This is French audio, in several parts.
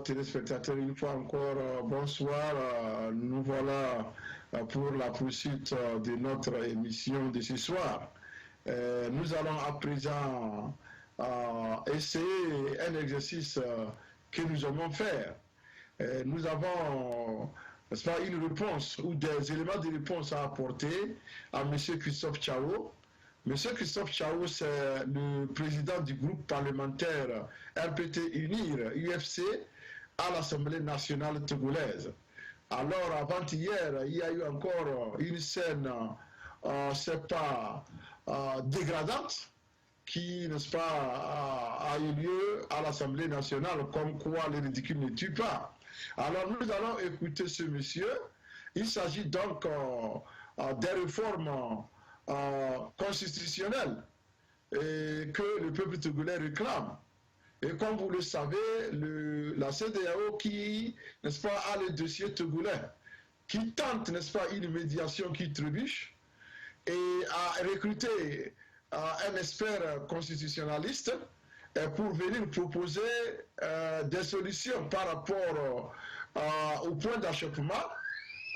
téléspectateurs, une fois encore, bonsoir. Nous voilà pour la poursuite de notre émission de ce soir. Nous allons à présent essayer un exercice que nous aimons faire. Nous avons, n'est-ce pas, une réponse ou des éléments de réponse à apporter à M. Christophe Tchao. Monsieur Christophe Tchao, c'est le président du groupe parlementaire RPT Unir, UFC, à l'Assemblée nationale togolaise. Alors, avant-hier, il y a eu encore une scène, c'est pas dégradante, qui, n'est-ce pas, a eu lieu à l'Assemblée nationale, comme quoi le ridicule ne tue pas. Alors, nous allons écouter ce monsieur. Il s'agit donc des réformes constitutionnelle que le peuple togolais réclame. Et comme vous le savez, la CEDEAO qui, n'est-ce pas, a le dossier togolais, qui tente, n'est-ce pas, une médiation qui trébuche, et a recruté un expert constitutionnaliste pour venir proposer des solutions par rapport au point d'achoppement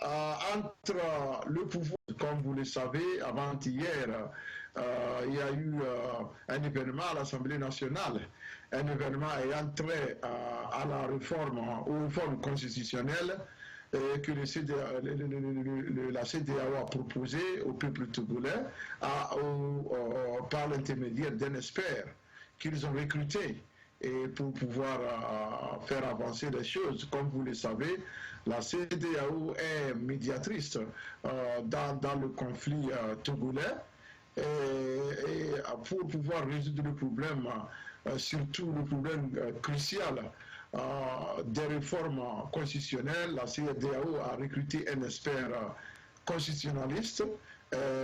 entre le pouvoir, comme vous le savez, avant-hier, il y a eu un événement à l'Assemblée nationale, un événement ayant trait à la réforme, aux réformes constitutionnelles que la CEDEAO a proposé au peuple togolais par l'intermédiaire d'un expert qu'ils ont recruté et pour pouvoir faire avancer les choses. Comme vous le savez, la CEDEAO est médiatrice dans le conflit togolais et pour pouvoir résoudre le problème, surtout le problème crucial des réformes constitutionnelles, la CEDEAO a recruté un expert constitutionnaliste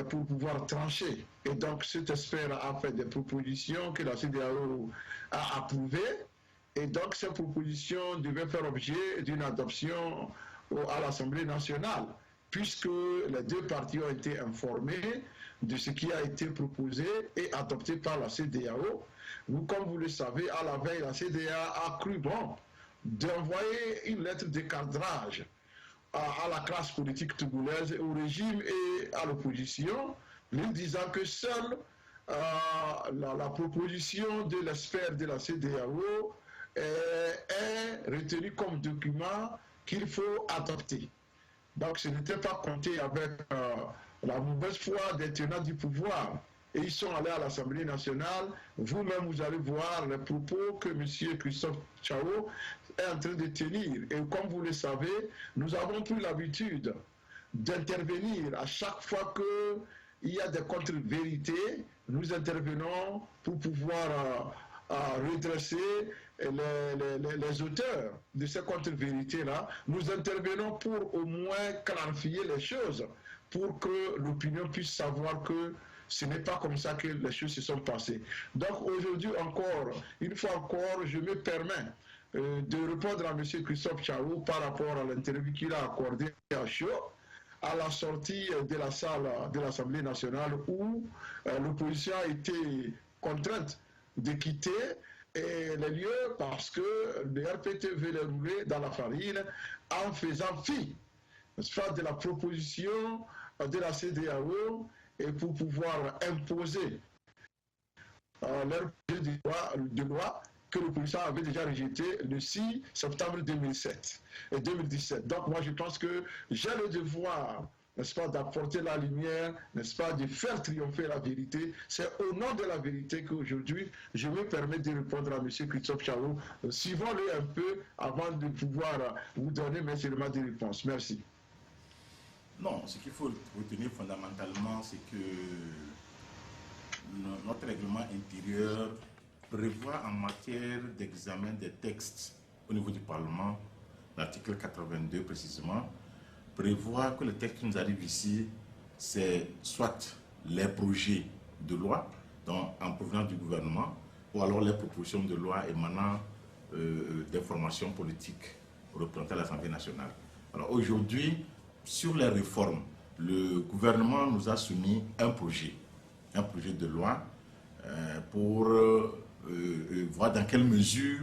pour pouvoir trancher. Et donc cet expert a fait des propositions que la CEDEAO a approuvées. Et donc ces propositions devaient faire objet d'une adoption à l'Assemblée nationale, puisque les deux parties ont été informées de ce qui a été proposé et adopté par la CEDEAO. Comme vous le savez, à la veille, la CEDEAO a cru bon d'envoyer une lettre de cadrage à la classe politique togolaise, au régime et à l'opposition, lui disant que seule la proposition de l'expert de la CEDEAO est retenue comme document qu'il faut adopter. Donc ce n'était pas compté avec la mauvaise foi des tenants du pouvoir. Et ils sont allés à l'Assemblée nationale. Vous-même, vous allez voir les propos que M. Christophe Tchao est en train de tenir. Et comme vous le savez, nous avons pris l'habitude d'intervenir à chaque fois qu'il y a des contre-vérités. Nous intervenons pour pouvoir redresser les auteurs de ces contre-vérités-là. Nous intervenons pour au moins clarifier les choses, pour que l'opinion puisse savoir que ce n'est pas comme ça que les choses se sont passées. Donc aujourd'hui encore, une fois encore, je me permets de répondre à M. Christophe Tchao par rapport à l'interview qu'il a accordée à Chaud, à la sortie de la salle de l'Assemblée nationale où l'opposition a été contrainte de quitter les lieux parce que le RPT veut les rouler dans la farine en faisant fi de la proposition de la CEDEAO et pour pouvoir imposer leur projet de loi que le président avait déjà rejeté le 6 septembre 2017. Donc moi je pense que j'ai le devoir, n'est-ce pas, d'apporter la lumière, n'est-ce pas, de faire triompher la vérité. C'est au nom de la vérité qu'aujourd'hui je me permets de répondre à M. Christophe Tchao. Suivons-le un peu avant de pouvoir vous donner mes éléments de réponse. Merci. Non, ce qu'il faut retenir fondamentalement, c'est que notre règlement intérieur prévoit en matière d'examen des textes au niveau du Parlement, l'article 82 précisément, prévoit que le texte qui nous arrive ici, c'est soit les projets de loi en provenance du gouvernement, ou alors les propositions de loi émanant des formations politiques représentées à l'Assemblée nationale. Alors aujourd'hui, sur les réformes, le gouvernement nous a soumis un projet de loi pour voir dans quelle mesure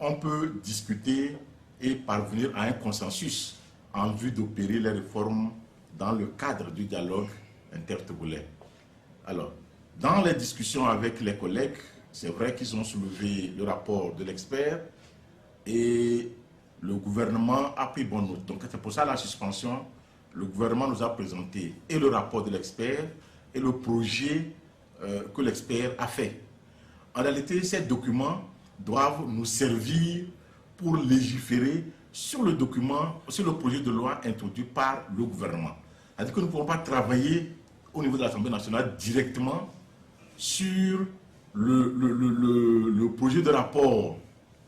on peut discuter et parvenir à un consensus en vue d'opérer les réformes dans le cadre du dialogue intertogolais. Alors, dans les discussions avec les collègues, c'est vrai qu'ils ont soulevé le rapport de l'expert et le gouvernement a pris bonne note. Donc, c'est pour ça la suspension. Le gouvernement nous a présenté et le rapport de l'expert et le projet que l'expert a fait. En réalité, ces documents doivent nous servir pour légiférer sur le document, sur le projet de loi introduit par le gouvernement. C'est-à-dire que nous ne pouvons pas travailler au niveau de l'Assemblée nationale directement sur le projet de rapport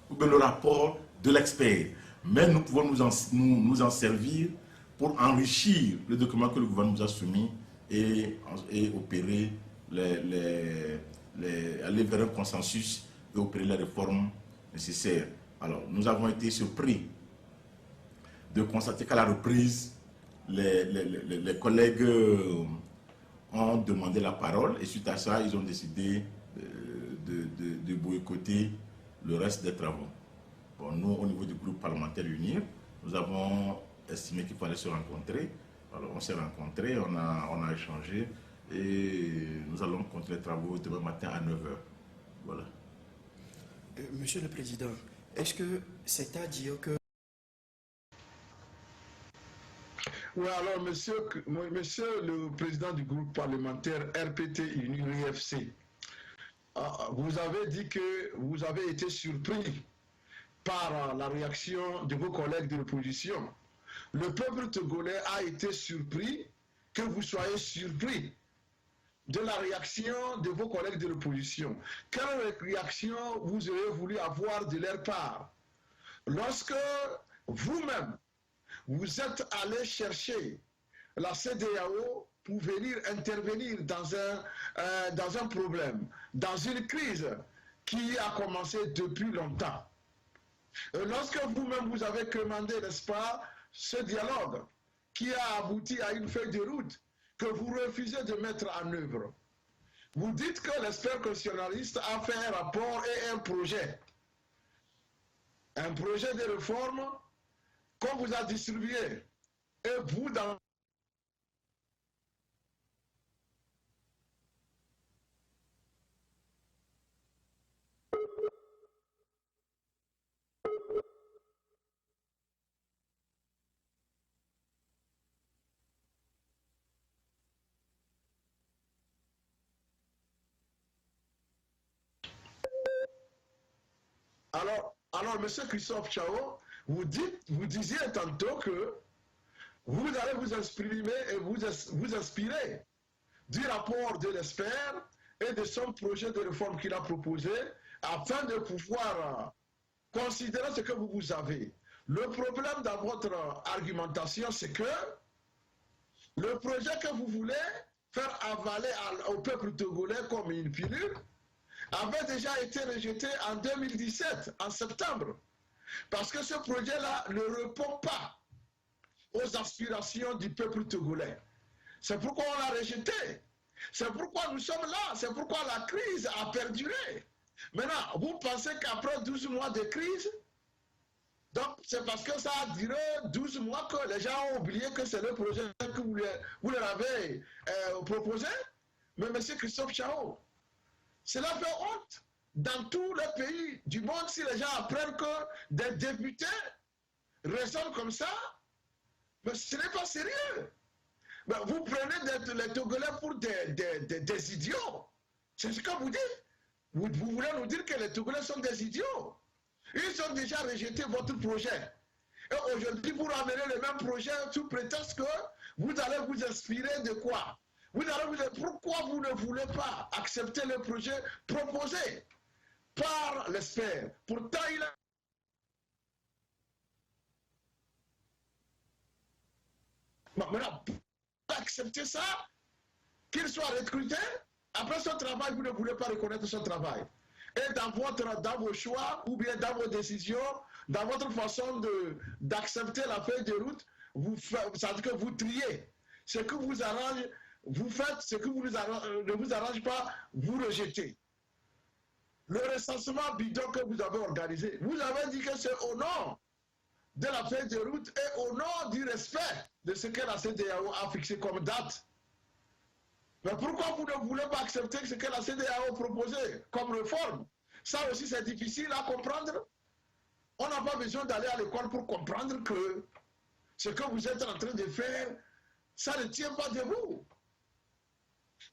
ou bien le rapport de l'expert. Mais nous pouvons nous en servir pour enrichir le document que le gouvernement nous a soumis et opérer aller vers un consensus et opérer les réformes nécessaires. Alors, nous avons été surpris de constater qu'à la reprise, les collègues ont demandé la parole et suite à ça, ils ont décidé de boycotter le reste des travaux. Bon, nous, au niveau du groupe parlementaire UNIR, nous avons estimé qu'il fallait se rencontrer. Alors, on s'est rencontrés, on a échangé et nous allons continuer les travaux demain matin à 9h. Voilà. Monsieur le Président, est-ce que c'est à dire que... Oui, alors, monsieur le président du groupe parlementaire RPT UNIR-IFC, vous avez dit que vous avez été surpris par la réaction de vos collègues de l'opposition. Le peuple togolais a été surpris que vous soyez surpris de la réaction de vos collègues de l'opposition. Quelle réaction vous auriez voulu avoir de leur part lorsque vous-même, vous êtes allé chercher la CEDEAO pour venir intervenir dans un problème, dans une crise qui a commencé depuis longtemps. Lorsque vous-même vous avez commandé, n'est-ce pas, ce dialogue qui a abouti à une feuille de route que vous refusez de mettre en œuvre. Vous dites que l'expert constitutionnaliste a fait un rapport et un projet de réforme qu'on vous a distribué. Et vous, dans Alors, M. Christophe Chao, vous disiez tantôt que vous allez vous exprimer et vous inspirer du rapport de l'expert et de son projet de réforme qu'il a proposé afin de pouvoir considérer ce que vous avez. Le problème dans votre argumentation, c'est que le projet que vous voulez faire avaler au peuple togolais comme une pilule avait déjà été rejeté en 2017, en septembre. Parce que ce projet-là ne répond pas aux aspirations du peuple togolais. C'est pourquoi on l'a rejeté. C'est pourquoi nous sommes là. C'est pourquoi la crise a perduré. Maintenant, vous pensez qu'après 12 mois de crise, donc c'est parce que ça a duré 12 mois que les gens ont oublié que c'est le projet que vous leur avez proposé. Mais M. Christophe Chao, cela fait honte dans tous les pays du monde si les gens apprennent que des députés raisonnent comme ça. Mais ce n'est pas sérieux. Mais vous prenez les Togolais pour des idiots. C'est ce que vous dites. Vous voulez nous dire que les Togolais sont des idiots. Ils ont déjà rejeté votre projet. Et aujourd'hui, vous ramenez le même projet sous prétexte que vous allez vous inspirer de quoi? Pourquoi vous ne voulez pas accepter le projet proposé par l'expert? Pourtant, il a... Maintenant, pour accepter ça, qu'il soit recruté, après son travail, vous ne voulez pas reconnaître son travail. Et dans vos choix, ou bien dans vos décisions, dans votre façon d'accepter la feuille de route, ça veut dire que vous triez. Ce que vous arrange, vous faites, ce que ne vous arrange pas, vous rejetez. Le recensement bidon que vous avez organisé, vous avez dit que c'est au nom de la feuille de route et au nom du respect de ce que la CEDEAO a fixé comme date. Mais pourquoi vous ne voulez pas accepter ce que la CEDEAO a proposé comme réforme? Ça aussi, c'est difficile à comprendre. On n'a pas besoin d'aller à l'école pour comprendre que ce que vous êtes en train de faire, ça ne tient pas debout.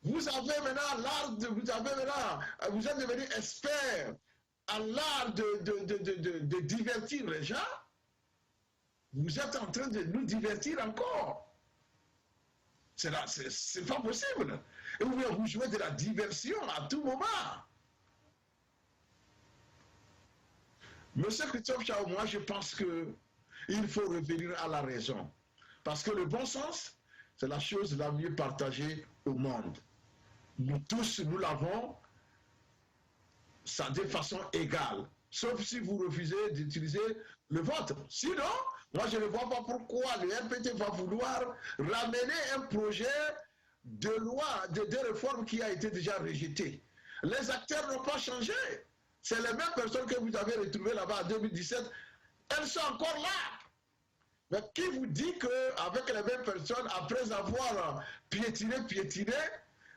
Vous avez maintenant l'art de, vous êtes devenu expert à l'art de divertir les gens. Vous êtes en train de nous divertir encore. C'est pas possible. Et vous jouez de la diversion à tout moment. Monsieur Christophe Chao, moi je pense qu'il faut revenir à la raison. Parce que le bon sens, c'est la chose la mieux partagée au monde. Nous tous, nous l'avons, ça de façon égale. Sauf si vous refusez d'utiliser le vôtre. Sinon, moi je ne vois pas pourquoi le RPT va vouloir ramener un projet de loi, de réforme qui a été déjà rejeté. Les acteurs n'ont pas changé. C'est les mêmes personnes que vous avez retrouvées là-bas en 2017. Elles sont encore là. Mais qui vous dit qu'avec les mêmes personnes, après avoir piétiné,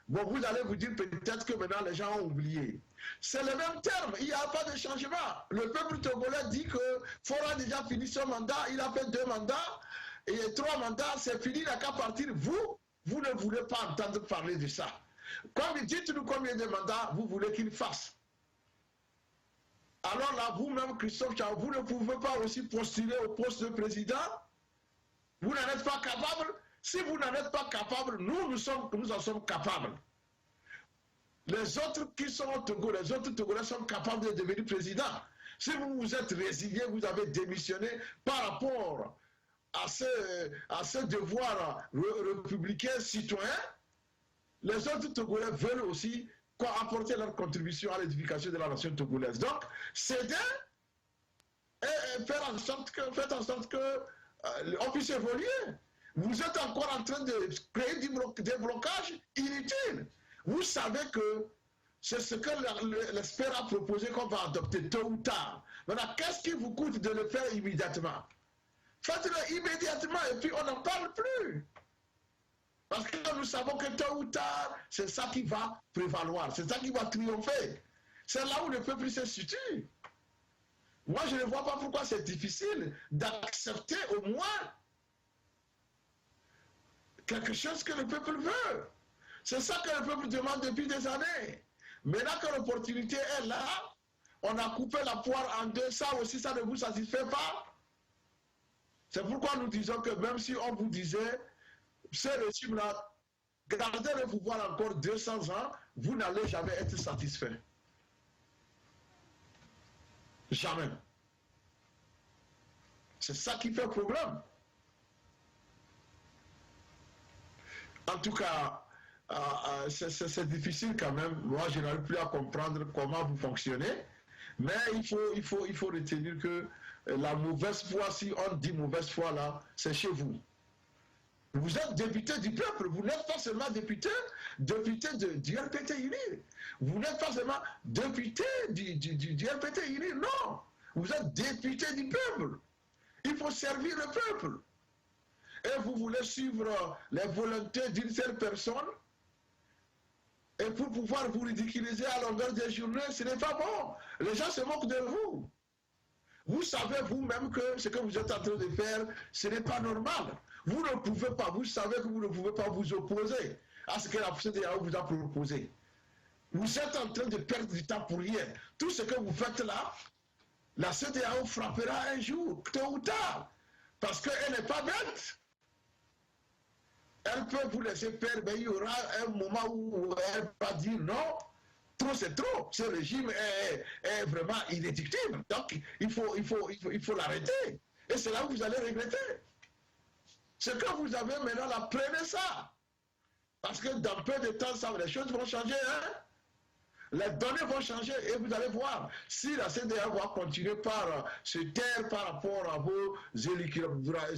bon, vous allez vous dire peut-être que maintenant les gens ont oublié. C'est le même terme, il n'y a pas de changement. Le peuple togolais dit que Faure a déjà fini son mandat, il a fait 2 mandats, et 3 mandats, c'est fini, il n'a qu'à partir. Vous ne voulez pas entendre parler de ça. Dites-nous combien de mandats vous voulez qu'il fasse. Alors là, vous-même, Christophe Chao, vous ne pouvez pas aussi postuler au poste de président. Vous n'en êtes pas capable. Si vous n'en êtes pas capable, nous en sommes capables. Les autres qui sont au Togo, les autres Togolais sont capables de devenir président. Si vous vous êtes résigné, vous avez démissionné par rapport à ce devoir républicain citoyen, les autres Togolais veulent aussi apporter leur contribution à l'édification de la nation togolaise. Donc, céder et faites en sorte que on puisse évoluer. Vous êtes encore en train de créer des blocages inutiles. Vous savez que c'est ce que l'ESPER a proposé qu'on va adopter tôt ou tard. Maintenant, qu'est-ce qui vous coûte de le faire immédiatement? Faites-le immédiatement et puis on n'en parle plus. Parce que nous savons que tôt ou tard, c'est ça qui va prévaloir, c'est ça qui va triompher. C'est là où le peuple se situe. Moi, je ne vois pas pourquoi c'est difficile d'accepter au moins quelque chose que le peuple veut. C'est ça que le peuple demande depuis des années. Maintenant que l'opportunité est là, on a coupé la poire en deux, ça aussi, ça ne vous satisfait pas. C'est pourquoi nous disons que même si on vous disait, ce régime-là, gardez le pouvoir encore 200 ans, vous n'allez jamais être satisfait. Jamais. C'est ça qui fait problème. En tout cas, c'est difficile quand même. Moi, je n'arrive plus à comprendre comment vous fonctionnez. Mais il faut retenir que la mauvaise foi, si on dit mauvaise foi là, c'est chez vous. Vous êtes député du peuple, vous n'êtes pas seulement député du RPT UNIR. Vous n'êtes pas seulement député du RPT UNIR, non. Vous êtes député du peuple. Il faut servir le peuple. Et vous voulez suivre les volontés d'une seule personne, et pour pouvoir vous ridiculiser à longueur des journées, ce n'est pas bon. Les gens se moquent de vous. Vous savez vous-même que ce que vous êtes en train de faire, ce n'est pas normal. Vous ne pouvez pas, vous savez que vous ne pouvez pas vous opposer à ce que la CEDEAO vous a proposé. Vous êtes en train de perdre du temps pour rien. Tout ce que vous faites là, la CEDEAO frappera un jour, tôt ou tard, parce qu'elle n'est pas bête. Elle peut vous laisser faire, mais il y aura un moment où elle va dire non, trop c'est trop, ce régime est vraiment inédictible. Donc il faut l'arrêter. Et c'est là où vous allez regretter. Ce que vous avez maintenant, là, prenez ça. Parce que dans peu de temps, ça, les choses vont changer. Hein? Les données vont changer et vous allez voir si la CEDEAO va continuer par se taire par rapport à vos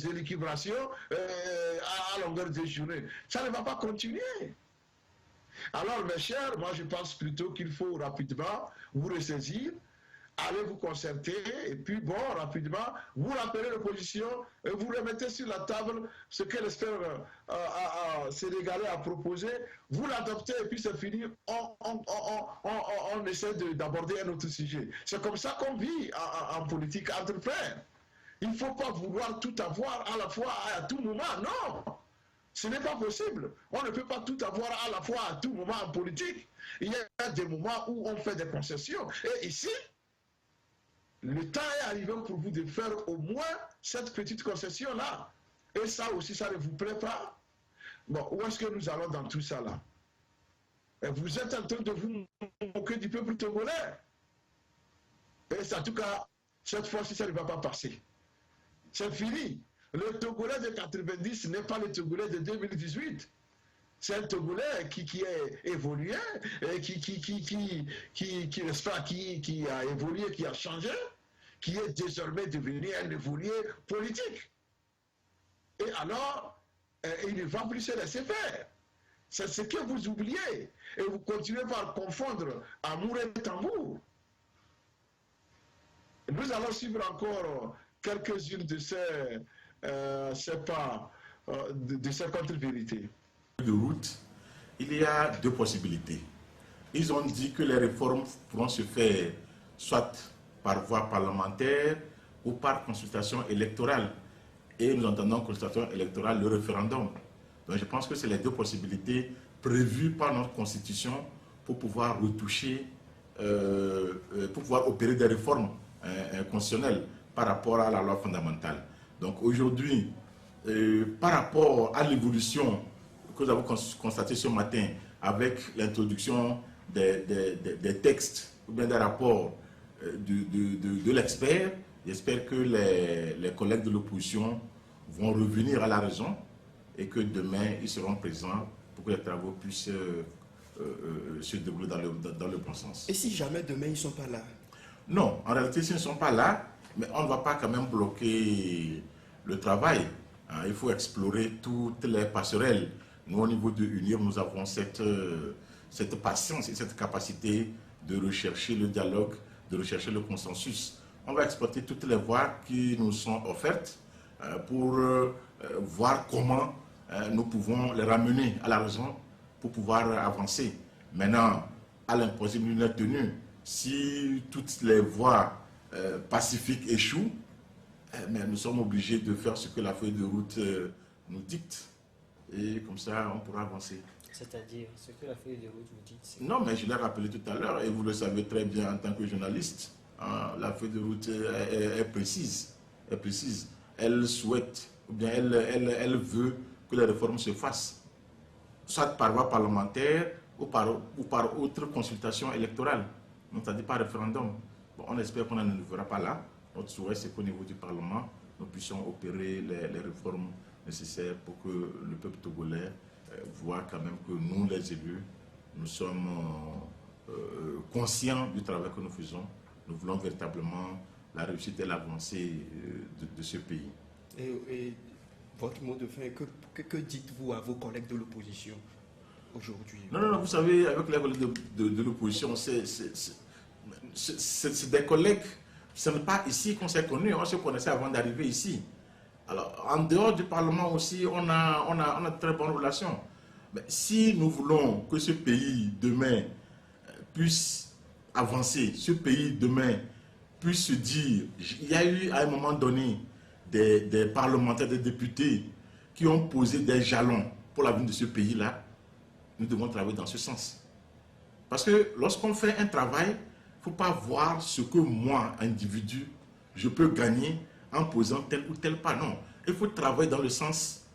élucubrations à longueur de journée. Ça ne va pas continuer. Alors, mes chers, moi je pense plutôt qu'il faut rapidement vous ressaisir, allez vous concerter, et puis bon, rapidement, vous rappelez l'opposition, et vous remettez sur la table ce que l'espère sénégalais a proposé, vous l'adoptez, et puis c'est fini, on essaie d'aborder un autre sujet. C'est comme ça qu'on vit en politique entre frères. Il ne faut pas vouloir tout avoir à la fois, à tout moment, non. Ce n'est pas possible. On ne peut pas tout avoir à la fois, à tout moment en politique. Il y a des moments où on fait des concessions. Et ici, le temps est arrivé pour vous de faire au moins cette petite concession-là. Et ça aussi, ça ne vous plaît pas. Bon, où est-ce que nous allons dans tout ça là? Et vous êtes en train de vous moquer du peuple togolais. Et en tout cas, cette fois-ci, ça ne va pas passer. C'est fini. Le Togolais de 90 n'est pas le Togolais de 2018. C'est un Togolais qui est évolué, et qui a évolué, qui a changé, qui est désormais devenu un évolué politique. Et alors, il ne va plus se laisser faire. C'est ce que vous oubliez. Et vous continuez par confondre amour et tambour. Nous allons suivre encore quelques-unes de ces contre-vérités. De route, il y a deux possibilités. Ils ont dit que les réformes pourront se faire soit par voie parlementaire ou par consultation électorale. Et nous entendons consultation électorale, le référendum. Donc je pense que c'est les deux possibilités prévues par notre Constitution pour pouvoir retoucher, pour pouvoir opérer des réformes constitutionnelles par rapport à la loi fondamentale. Donc aujourd'hui, par rapport à l'évolution que nous avons constatée ce matin avec l'introduction des textes ou bien des rapports de l'expert, j'espère que les collègues de l'opposition vont revenir à la raison et que demain ils seront présents pour que les travaux puissent se dérouler dans le bon sens. Et si jamais demain ils ne sont pas là? Non, en réalité, s'ils ne sont pas là, mais on ne va pas quand même bloquer le travail. Il faut explorer toutes les passerelles. Nous, au niveau de UNIR, nous avons cette patience et cette capacité de rechercher le dialogue, de rechercher le consensus. On va exploiter toutes les voies qui nous sont offertes pour voir comment nous pouvons les ramener à la raison pour pouvoir avancer. Maintenant, à l'impossible d'une tenue, si toutes les voies pacifiques échouent, mais nous sommes obligés de faire ce que la feuille de route nous dicte. Et comme ça, on pourra avancer. C'est-à-dire, ce que la feuille de route vous dicte? Non, mais je l'ai rappelé tout à l'heure, et vous le savez très bien en tant que journaliste. La feuille de route est précise. Elle souhaite, ou bien elle veut que les réformes se fassent, soit par voie parlementaire ou par autre consultation électorale. Donc, c'est-à-dire par référendum. Bon, on espère qu'on ne le verra pas là. Notre souhait, c'est qu'au niveau du Parlement, nous puissions opérer les réformes nécessaires pour que le peuple togolais voit quand même que nous, les élus, nous sommes conscients du travail que nous faisons. Nous voulons véritablement la réussite et l'avancée de ce pays. Et votre mot de fin, que dites-vous à vos collègues de l'opposition aujourd'hui? Non, vous savez, avec les collègues de l'opposition, c'est des collègues, ce n'est pas ici qu'on s'est connus, on se connaissait avant d'arriver ici. Alors, en dehors du Parlement aussi, on a de très bonnes relations. Mais si nous voulons que ce pays demain puisse avancer, ce pays demain puisse se dire, il y a eu à un moment donné des parlementaires, des députés qui ont posé des jalons pour l'avenir de ce pays-là, nous devons travailler dans ce sens. Parce que lorsqu'on fait un travail, il ne faut pas voir ce que moi, individu, je peux gagner en posant tel ou tel pas. Non, il faut travailler dans le sens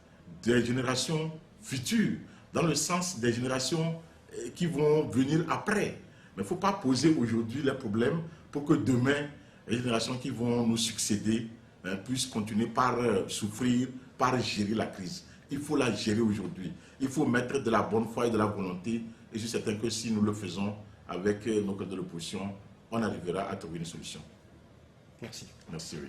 des générations futures, dans le sens des générations qui vont venir après. Mais il ne faut pas poser aujourd'hui les problèmes pour que demain, les générations qui vont nous succéder puissent continuer par souffrir, par gérer la crise. Il faut la gérer aujourd'hui. Il faut mettre de la bonne foi et de la volonté. Et je suis certain que si nous le faisons avec nos collègues de l'opposition, on arrivera à trouver une solution. Merci. Merci, oui.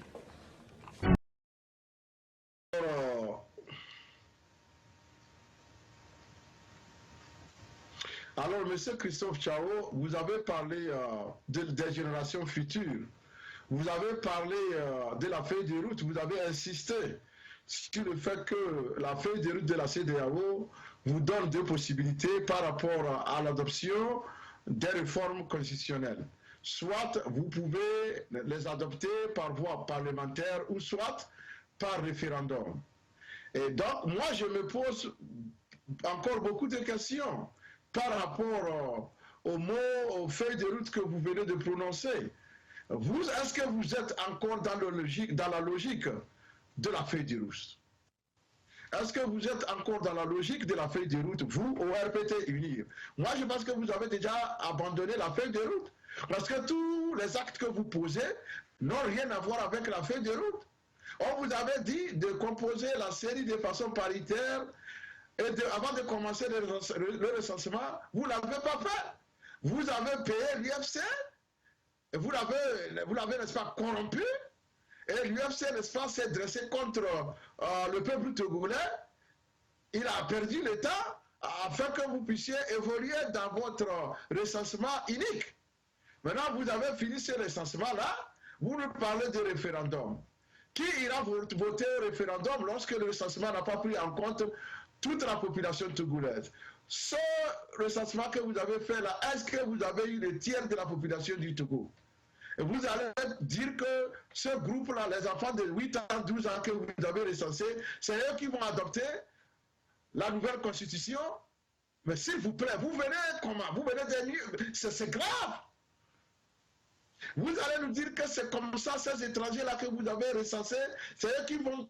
Alors, M. Christophe Tchao, vous avez parlé des générations futures. Vous avez parlé de la feuille de route. Vous avez insisté sur le fait que la feuille de route de la CEDEAO vous donne deux possibilités par rapport à l'adoption des réformes constitutionnelles. Soit vous pouvez les adopter par voie parlementaire ou soit par référendum. Et donc, moi, je me pose encore beaucoup de questions par rapport aux mots, aux feuilles de route que vous venez de prononcer. Est-ce que vous êtes encore dans la logique de la feuille de route? Est-ce que vous êtes encore dans la logique de la feuille de route, vous, au RPT UNIR? Moi, je pense que vous avez déjà abandonné la feuille de route. Parce que tous les actes que vous posez n'ont rien à voir avec la feuille de route. On vous avait dit de composer la série de façon paritaire et avant de commencer le recensement, vous ne l'avez pas fait. Vous avez payé l'UFC, vous l'avez, n'est-ce pas, corrompu, et l'UFC, n'est-ce pas, s'est dressé contre le peuple togolais. Il a perdu l'État afin que vous puissiez évoluer dans votre recensement unique. Maintenant, vous avez fini ce recensement-là, vous nous parlez de référendum. Qui ira voter au référendum lorsque le recensement n'a pas pris en compte toute la population togolaise? Ce recensement que vous avez fait là, est-ce que vous avez eu le tiers de la population du Togo? Et vous allez dire que ce groupe-là, les enfants de 8 ans, 12 ans que vous avez recensés, c'est eux qui vont adopter la nouvelle constitution? Mais s'il vous plaît, vous venez comment? Vous venez des nuits, c'est grave. Vous allez nous dire que c'est comme ça, ces étrangers-là que vous avez recensés, c'est eux qui vont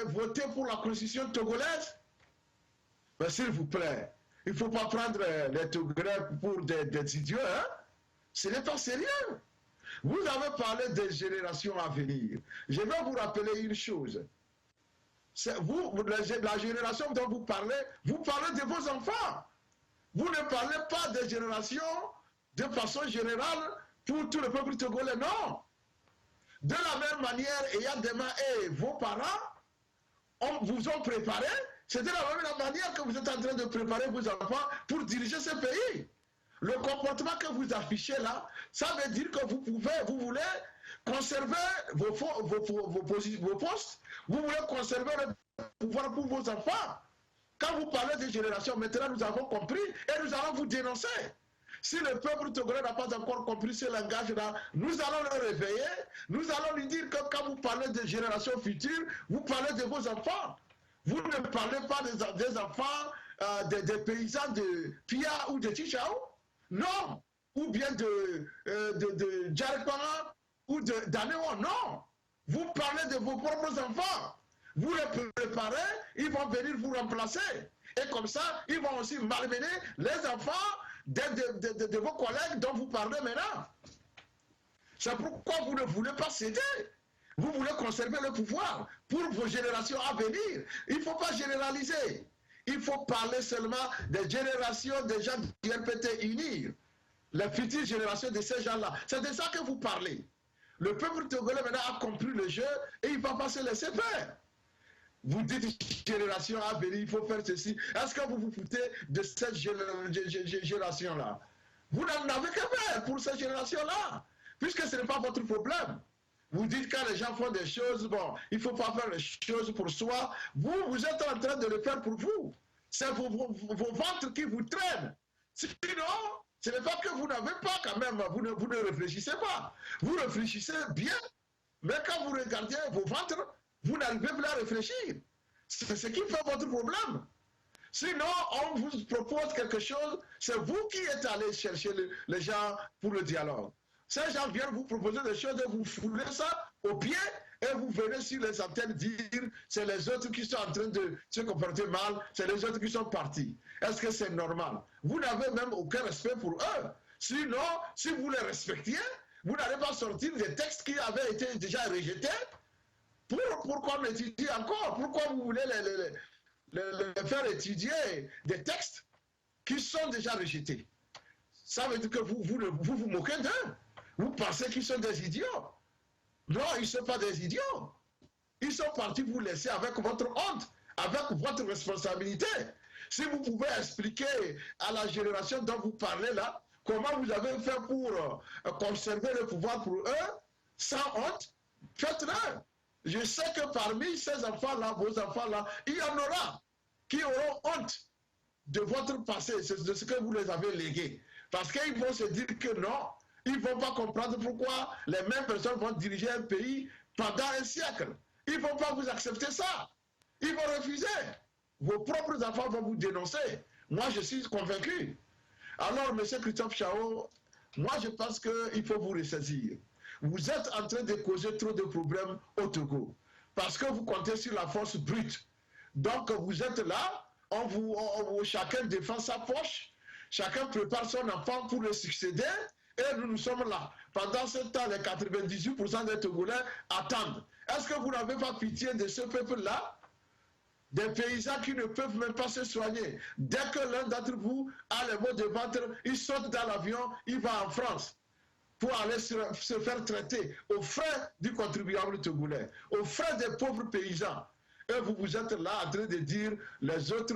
voter pour la constitution togolaise? Mais s'il vous plaît, il ne faut pas prendre les Togolais pour des idiots, hein? Ce n'est pas sérieux. Vous avez parlé des générations à venir. Je vais vous rappeler une chose. La génération dont vous parlez de vos enfants. Vous ne parlez pas des générations de façon générale pour tout le peuple togolais, non. De la même manière, ayant demain et vos parents vous ont préparé, c'est de la même manière que vous êtes en train de préparer vos enfants pour diriger ce pays. Le comportement que vous affichez là, ça veut dire que vous voulez conserver vos postes, vous voulez conserver le pouvoir pour vos enfants. Quand vous parlez de génération, maintenant nous avons compris et nous allons vous dénoncer. Si le peuple togolais n'a pas encore compris ce langage-là, nous allons le réveiller, nous allons lui dire que quand vous parlez de génération future, vous parlez de vos enfants. Vous ne parlez pas des enfants, des paysans de Pia ou de Tichao, non, ou bien de Djarepara ou d'Anéo, non. Vous parlez de vos propres enfants. Vous les préparez, ils vont venir vous remplacer. Et comme ça, ils vont aussi malmener les enfants de vos collègues dont vous parlez maintenant. C'est pourquoi vous ne voulez pas céder. Vous voulez conserver le pouvoir pour vos générations à venir. Il ne faut pas généraliser. Il faut parler seulement des générations des gens du RPT unir. Les futures générations de ces gens-là. C'est de ça que vous parlez. Le peuple togolais maintenant a compris le jeu et il ne va pas se laisser faire. Vous dites génération à venir, il faut faire ceci. Est-ce que vous vous foutez de cette génération-là? Vous n'en avez que faire pour cette génération-là, puisque ce n'est pas votre problème. Vous dites quand les gens font des choses, bon, il ne faut pas faire les choses pour soi. Vous êtes en train de le faire pour vous. C'est vos ventres qui vous traînent. Sinon, ce n'est pas que vous n'avez pas quand même, vous ne réfléchissez pas. Vous réfléchissez bien, mais quand vous regardez vos ventres, vous n'arrivez plus à réfléchir. C'est ce qui fait votre problème. Sinon, on vous propose quelque chose, c'est vous qui êtes allé chercher les gens pour le dialogue. Ces gens viennent vous proposer des choses et vous foulez ça au pied et vous venez sur les antennes dire c'est les autres qui sont en train de se comporter mal, c'est les autres qui sont partis. Est-ce que c'est normal? Vous n'avez même aucun respect pour eux. Sinon, si vous les respectiez, vous n'allez pas sortir des textes qui avaient été déjà rejetés. Pourquoi m'étudier encore? Pourquoi vous voulez les faire étudier des textes qui sont déjà rejetés? Ça veut dire que vous moquez d'eux. Vous pensez qu'ils sont des idiots. Non, ils ne sont pas des idiots. Ils sont partis vous laisser avec votre honte, avec votre responsabilité. Si vous pouvez expliquer à la génération dont vous parlez là, comment vous avez fait pour conserver le pouvoir pour eux, sans honte, faites-le. Je sais que parmi ces enfants-là, vos enfants-là, il y en aura qui auront honte de votre passé, de ce que vous les avez légué. Parce qu'ils vont se dire que non, ils ne vont pas comprendre pourquoi les mêmes personnes vont diriger un pays pendant un siècle. Ils ne vont pas vous accepter ça. Ils vont refuser. Vos propres enfants vont vous dénoncer. Moi, je suis convaincu. Alors, M. Christophe Chao, moi, je pense qu'il faut vous ressaisir. Vous êtes en train de causer trop de problèmes au Togo. Parce que vous comptez sur la force brute. Donc, vous êtes là, chacun défend sa poche, chacun prépare son enfant pour le succéder, et nous sommes là. Pendant ce temps, les 98% des Togolais attendent. Est-ce que vous n'avez pas pitié de ce peuple-là? Des paysans qui ne peuvent même pas se soigner. Dès que l'un d'entre vous a les maux de ventre, il saute dans l'avion, il va en France pour aller se faire traiter aux frais du contribuable togolais, aux frais des pauvres paysans. Et vous êtes là en train de dire les autres.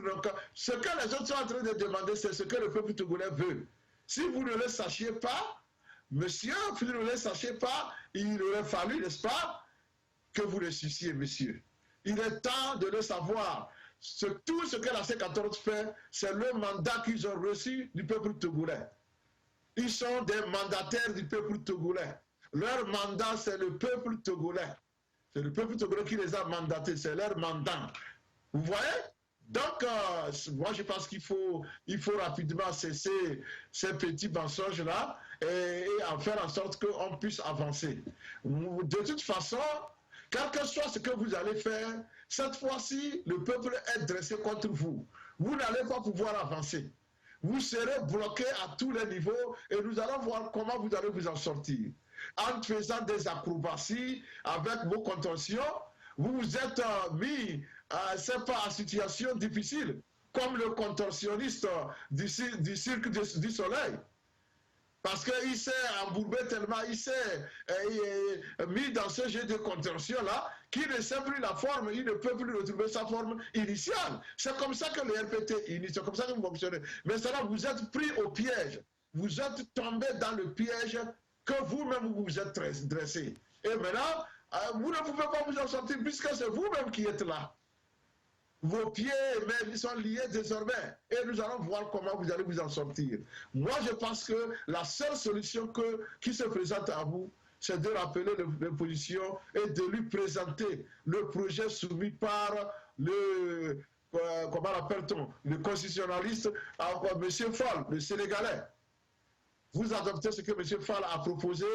Ce que les autres sont en train de demander, c'est ce que le peuple togolais veut. Si vous ne le sachiez pas, monsieur, si vous ne le sachiez pas, il aurait fallu, n'est-ce pas, que vous le suissiez, monsieur. Il est temps de le savoir. Tout ce que la C14 fait, c'est le mandat qu'ils ont reçu du peuple togolais. Ils sont des mandataires du peuple togolais. Leur mandat, c'est le peuple togolais. C'est le peuple togolais qui les a mandatés, c'est leur mandat. Vous voyez? Donc, moi, je pense qu'il faut rapidement cesser ces petits mensonges-là et en faire en sorte qu'on puisse avancer. De toute façon, quel que soit ce que vous allez faire, cette fois-ci, le peuple est dressé contre vous. Vous n'allez pas pouvoir avancer. Vous serez bloqué à tous les niveaux et nous allons voir comment vous allez vous en sortir. En faisant des acrobaties avec vos contentions, vous vous êtes mis, c'est pas en situation difficile, comme le contorsionniste du cirque du soleil. Parce qu'il s'est embourbé tellement, il s'est mis dans ce jeu de contorsion-là, qu'il ne sait plus la forme, il ne peut plus retrouver sa forme initiale. C'est comme ça que le RPT initie, c'est comme ça que vous fonctionnez. Mais cela, vous êtes pris au piège. Vous êtes tombé dans le piège que vous-même vous êtes dressé. Et maintenant, vous ne pouvez pas vous en sortir puisque c'est vous-même qui êtes là. Vos pieds et mains sont liés désormais. Et nous allons voir comment vous allez vous en sortir. Moi, je pense que la seule solution qui se présente à vous, c'est de rappeler l'opposition et de lui présenter le projet soumis par le, comment l'appelle-t-on, le constitutionnaliste, M. Fall, le Sénégalais. Vous adoptez ce que M. Fall a proposé,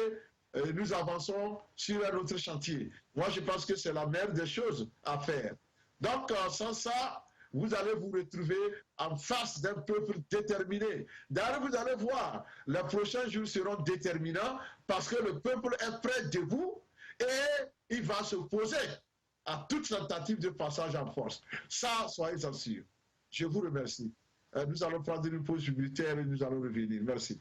et nous avançons sur un autre chantier. Moi, je pense que c'est la meilleure des choses à faire. Donc, sans ça, vous allez vous retrouver en face d'un peuple déterminé. D'ailleurs, vous allez voir, les prochains jours seront déterminants parce que le peuple est prêt debout et il va s'opposer à toute tentative de passage en force. Ça, soyez-en sûrs. Je vous remercie. Nous allons prendre une pause militaire et nous allons revenir. Merci.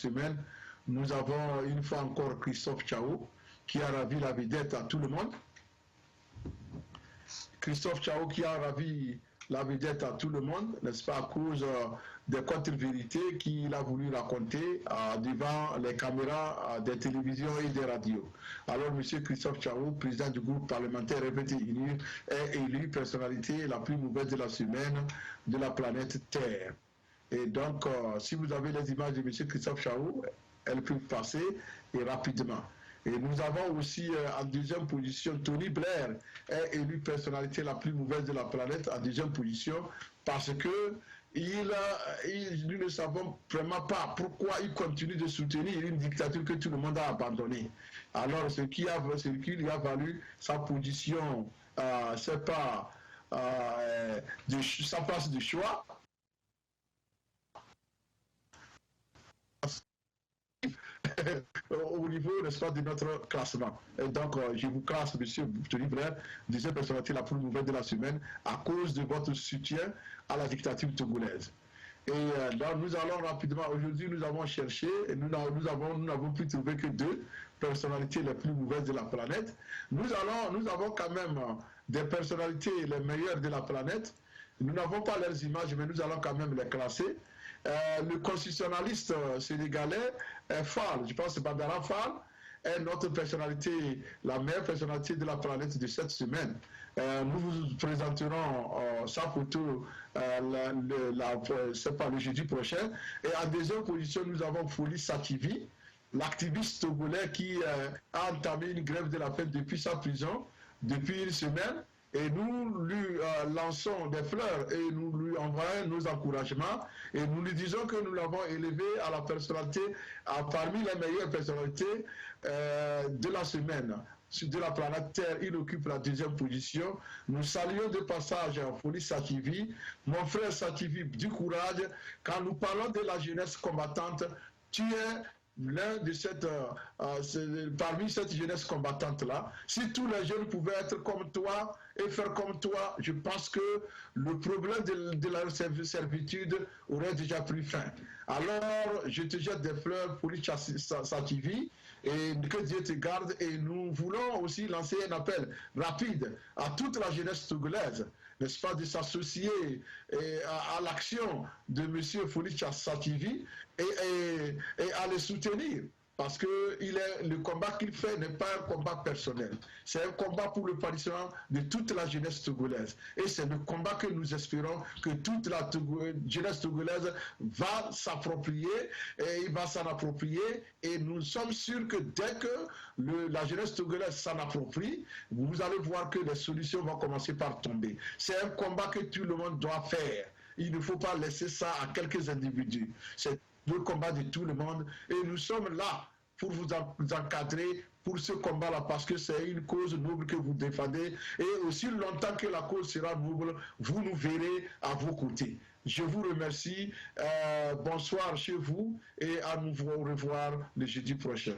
semaine, nous avons une fois encore Christophe Tchao, qui a ravi la vedette à tout le monde. Christophe Tchao qui a ravi la vedette à tout le monde, n'est-ce pas, à cause des contre-vérités qu'il a voulu raconter devant les caméras des télévisions et des radios. Alors, M. Christophe Tchao, président du groupe parlementaire RPT-UNIR, est élu personnalité la plus mauvaise de la semaine de la planète Terre. Et donc, si vous avez les images de M. Christophe Tchao, elles peuvent passer et rapidement. Et nous avons aussi en deuxième position Tony Blair, est élu personnalité la plus mauvaise de la planète en deuxième position parce que nous ne savons vraiment pas pourquoi il continue de soutenir une dictature que tout le monde a abandonnée. Alors ce qui lui a valu sa position, c'est pas sa place de choix. Au niveau, n'est-ce pas, de notre classement. Et donc, je vous classe, M. Tony Blair, deuxième personnalité la plus mauvaise de la semaine, à cause de votre soutien à la dictature togolaise. Et donc, nous allons rapidement, aujourd'hui, nous avons cherché, et nous n'avons pu trouver que 2 personnalités les plus mauvaises de la planète. Nous avons quand même des personnalités les meilleures de la planète. Nous n'avons pas leurs images, mais nous allons quand même les classer. Le constitutionnaliste sénégalais Fall, je pense que c'est Badara Fall, est notre personnalité, la meilleure personnalité de la planète de cette semaine. Nous vous présenterons sa photo le jeudi prochain. Et en deuxième position, nous avons Foli Sativi, l'activiste togolais qui a entamé une grève de la faim depuis sa prison, depuis une semaine. Et nous lui lançons des fleurs et nous lui envoyons nos encouragements et nous lui disons que nous l'avons élevé à la personnalité, parmi les meilleures personnalités de la semaine. De la planète Terre, il occupe la deuxième position. Nous saluons de passage Foli Sativi, mon frère Sativi, du courage. Quand nous parlons de la jeunesse combattante, tu es l'un de parmi cette jeunesse combattante-là. Si tous les jeunes pouvaient être comme toi et faire comme toi, je pense que le problème de la servitude aurait déjà pris fin. Alors, je te jette des fleurs pour Sativi et que Dieu te garde. Et nous voulons aussi lancer un appel rapide à toute la jeunesse togolaise, n'est-ce pas, de s'associer à l'action de M. Foli Sativi et à le soutenir. Parce que le combat qu'il fait n'est pas un combat personnel. C'est un combat pour le panthéon de toute la jeunesse togolaise. Et c'est le combat que nous espérons que toute la jeunesse togolaise va s'approprier. Et il va s'en approprier. Et nous sommes sûrs que dès que la jeunesse togolaise s'en approprie, vous allez voir que les solutions vont commencer par tomber. C'est un combat que tout le monde doit faire. Il ne faut pas laisser ça à quelques individus. C'est le combat de tout le monde et nous sommes là pour vous encadrer pour ce combat-là parce que c'est une cause noble que vous défendez et aussi longtemps que la cause sera noble, vous nous verrez à vos côtés. Je vous remercie, bonsoir chez vous et à nous revoir le jeudi prochain.